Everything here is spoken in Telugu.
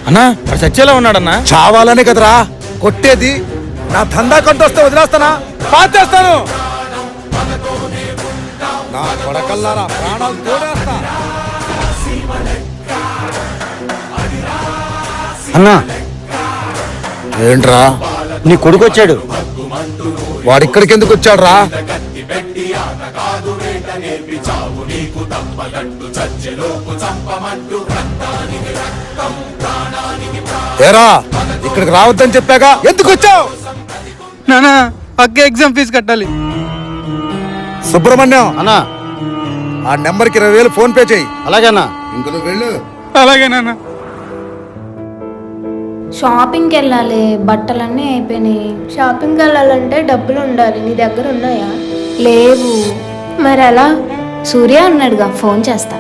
అన్నా అది సచ్చేలా ఉన్నాడన్నా. చావాలనే కదరా కొట్టేది. నా దందా కొట్టొస్తే వదిలేస్తానా? పాతేస్తాను. నా కొడకల్లారా ప్రాణాలు తోడేస్తా. అన్నా ఏంట్రా నీ కొడుకు వచ్చాడు. వాడిక్కడికి ఎందుకు వచ్చాడు రా? ఏరా ఇక్కడికి రావద్దని చెప్పాగా, ఎందుకు వచ్చావు? నానా పక్క ఎగ్జామ్ ఫీజు కట్టాలి. సుబ్రహ్మణ్యం అన్నా ఆ నెంబర్కి 20,000 ఫోన్ పే చేయి. అలాగే అన్నా. ఇంక నువ్వు వెళ్ళు. అలాగే నాన్న. షాపింగ్కి వెళ్ళాలి, బట్టలన్నీ అయిపోయినాయి. షాపింగ్కి వెళ్ళాలంటే డబ్బులు ఉండాలి. నీ దగ్గర ఉన్నాయా? లేవు. మరి అలా సూర్య ఉన్నాడుగా, ఫోన్ చేస్తా.